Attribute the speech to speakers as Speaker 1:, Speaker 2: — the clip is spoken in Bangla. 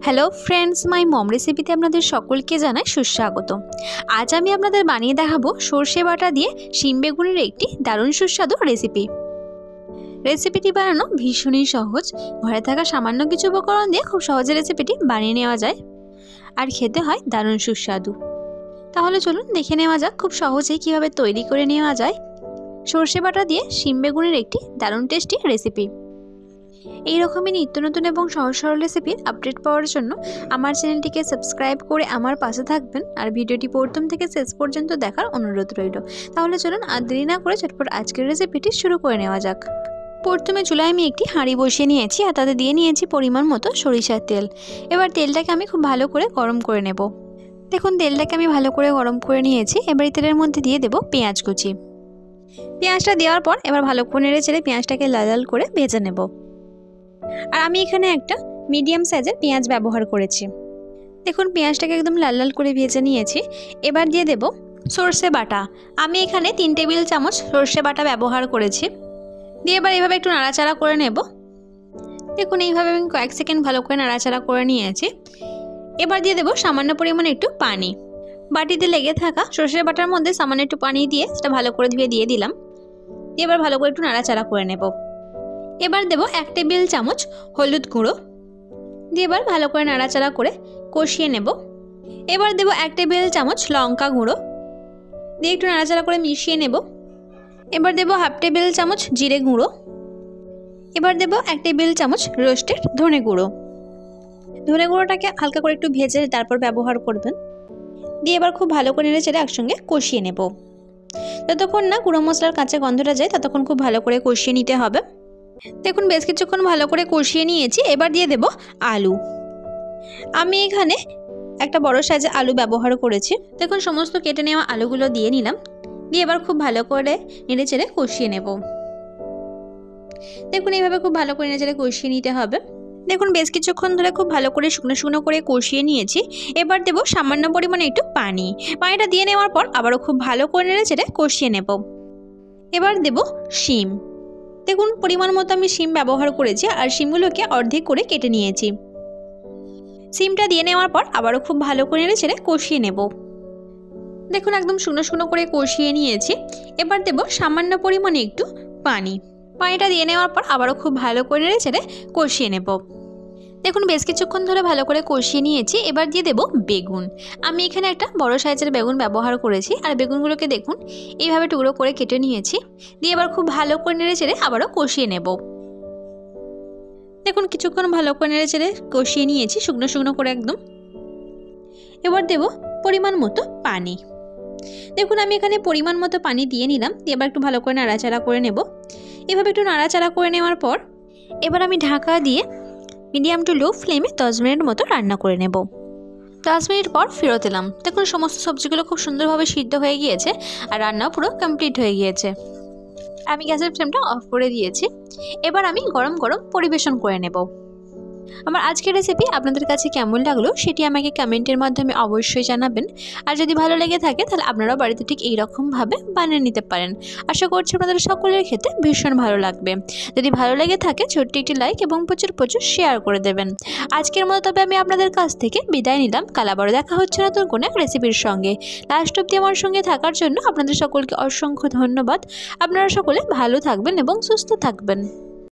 Speaker 1: হ্যালো ফ্রেন্ডস, মাই মম রেসিপিতে আপনাদের সকলকে জানাই সুস্বাগত। আজ আমি আপনাদের বানিয়ে দেখাবো সর্ষে বাটা দিয়ে শিম বেগুনের একটি দারুণ সুস্বাদু রেসিপিটি বানানো ভীষণই সহজ। ঘরে থাকা সামান্য কিছু উপকরণ দিয়ে খুব সহজে রেসিপিটি বানিয়ে নেওয়া যায় আর খেতে হয় দারুণ সুস্বাদু। তাহলে চলুন দেখে নেওয়া যাক খুব সহজেই কীভাবে তৈরি করে নেওয়া যায় সর্ষে বাটা দিয়ে শিম বেগুনের একটি দারুণ টেস্টি রেসিপি। এই রকমই নিত্য নতুন এবং সহজ সরল রেসিপির আপডেট পাওয়ার জন্য আমার চ্যানেলটিকে সাবস্ক্রাইব করে আমার পাশে থাকবেন আর ভিডিওটি প্রথম থেকে শেষ পর্যন্ত দেখার অনুরোধ রইল। তাহলে চলুন আর দেরি না করে চটপট আজকের রেসিপিটি শুরু করে নেওয়া যাক। প্রথমে চুলায় আমি একটি হাঁড়ি বসিয়ে নিয়েছি আর তাতে দিয়ে নিয়েছি পরিমাণ মতো সরিষার তেল। এবার তেলটাকে আমি খুব ভালো করে গরম করে নেব। দেখুন তেলটাকে আমি ভালো করে গরম করে নিয়েছি। এবার এই তেলের মধ্যে দিয়ে দেব পেঁয়াজ কুচি। পেঁয়াজটা দেওয়ার পর এবার ভালো করে নেড়ে চেড়ে পেঁয়াজটাকে লাল লাল করে ভেজে নেব। আর আমি এখানে একটা মিডিয়াম সাইজের পেঁয়াজ ব্যবহার করেছি। দেখুন পেঁয়াজটাকে একদম লাল লাল করে ভেজে নিয়েছি। এবার দিয়ে দেব সর্ষে বাটা। আমি এখানে 3 টেবিল চামচ সর্ষে বাটা ব্যবহার করেছি। দিয়ে এবার এইভাবে একটু নাড়াচাড়া করে নেব। দেখুন এইভাবে আমি কয়েক সেকেন্ড ভালো করে নাড়াচাড়া করে নিয়েছি। এবার দিয়ে দেব সামান্য পরিমাণে একটু পানি। বাটিতে লেগে থাকা সর্ষে বাটার মধ্যে সামান্য একটু পানি দিয়ে সেটা ভালো করে ধুয়ে দিয়ে দিলাম। দিয়ে এবার ভালো করে একটু নাড়াচাড়া করে নেব। এবার দেব 1 টেবিল চামচ হলুদ গুঁড়ো। দিয়ে এবার ভালো করে নাড়াচাড়া করে কষিয়ে নেব। এবার দেব 1 টেবিল চামচ লঙ্কা গুঁড়ো। দিয়ে একটু নাড়াচাড়া করে মিশিয়ে নেব। এবার দেব 1/2 টেবিল চামচ জিরে গুঁড়ো। এবার দেব 1 টেবিল চামচ রোস্টেড ধনে গুঁড়ো। ধনে গুঁড়োটাকে হালকা করে একটু ভেজে তারপর ব্যবহার করবেন। দিয়ে এবার খুব ভালো করে নেড়ে একসঙ্গে কষিয়ে নেব। যতক্ষণ না গুঁড়ো মশলার কাঁচা গন্ধটা যায় ততক্ষণ খুব ভালো করে কষিয়ে নিতে হবে। দেখুন বেশ কিছুক্ষণ ভালো করে কষিয়ে নিয়েছি। এবার দিয়ে দেব আলু। আমি এখানে একটা বড় সাইজের আলু ব্যবহার করেছি। দেখুন সমস্ত কেটে নেওয়া আলুগুলো দিয়ে নিলাম। দিয়ে এবার খুব ভালো করে নেড়ে চেড়ে কষিয়ে নেব। দেখুন এইভাবে খুব ভালো করে নেড়ে চেড়ে কষিয়ে নিতে হবে। দেখুন বেশ কিছুক্ষণ ধরে খুব ভালো করে শুকনো শুকনো করে কষিয়ে নিয়েছি। এবার দেব সামান্য পরিমাণে একটু পানিটা দিয়ে নেওয়ার পর আবারও খুব ভালো করে নেড়ে চেড়ে কষিয়ে নেব। এবার দেব শিম। দেখুন পরিমাণ মতো আমি শিম ব্যবহার করেছি আর শিমগুলোকে অর্ধেক করে কেটে নিয়েছি। শিমটা দিয়ে নেওয়ার পর আবারও খুব ভালো করে নেড়ে চেড়ে কষিয়ে নেব। দেখুন একদম শুকনো শুকনো করে কষিয়ে নিয়েছি। এবার দেব সামান্য পরিমাণে একটু পানিটা দিয়ে নেওয়ার পর আবারও খুব ভালো করে নেড়ে চেড়ে কষিয়ে নেব। দেখুন বেশ কিছুক্ষণ ধরে ভালো করে কষিয়ে নিয়েছি। এবার দিয়ে দেব বেগুন। আমি এখানে একটা বড় সাইজের বেগুন ব্যবহার করেছি আর বেগুনগুলোকে দেখুন এইভাবে টুকরো করে কেটে নিয়েছি। দিয়ে এবার খুব ভালো করে নেড়ে চেড়ে আবারও কষিয়ে নেব। দেখুন কিছুক্ষণ ভালো করে নেড়ে চেড়ে কষিয়ে নিয়েছি শুকনো শুকনো করে একদম। এবার দেব পরিমাণ মতো পানি। দেখুন আমি এখানে পরিমাণ মতো পানি দিয়ে নিলাম। দিয়ে এবার একটু ভালো করে নাড়াচাড়া করে নেব। এভাবে একটু নাড়াচাড়া করে নেওয়ার পর এবার আমি ঢাকা দিয়ে মিডিয়াম টু লো ফ্লেমে 10 মিনিট মতো রান্না করে নেব। 10 মিনিট পর ফেরত এলাম। দেখুন সমস্ত সবজিগুলো খুব সুন্দরভাবে সিদ্ধ হয়ে গিয়েছে আর রান্নাও পুরো কমপ্লিট হয়ে গিয়েছে। আমি গ্যাসের ফ্লেমটা অফ করে দিয়েছি। এবার আমি গরম গরম পরিবেশন করে নেব। আমার আজকের রেসিপি আপনাদের কাছে কেমন লাগলো সেটি আমাকে কমেন্টের মাধ্যমে অবশ্যই জানাবেন। আর যদি ভালো লেগে থাকে তাহলে আপনারাও বাড়িতে ঠিক এইরকমভাবে বানিয়ে নিতে পারেন। আশা করছি আপনাদের সকলের খেতে ভীষণ ভালো লাগবে। যদি ভালো লেগে থাকে ছোট্ট একটি লাইক এবং প্রচুর প্রচুর শেয়ার করে দেবেন। আজকের মতো তবে আমি আপনাদের কাছ থেকে বিদায় নিলাম। কাল আবারও দেখা হচ্ছে নতুন কোনো এক রেসিপির সঙ্গে। লাস্ট অবধি আমার সঙ্গে থাকার জন্য আপনাদের সকলকে অসংখ্য ধন্যবাদ। আপনারা সকলে ভালো থাকবেন এবং সুস্থ থাকবেন।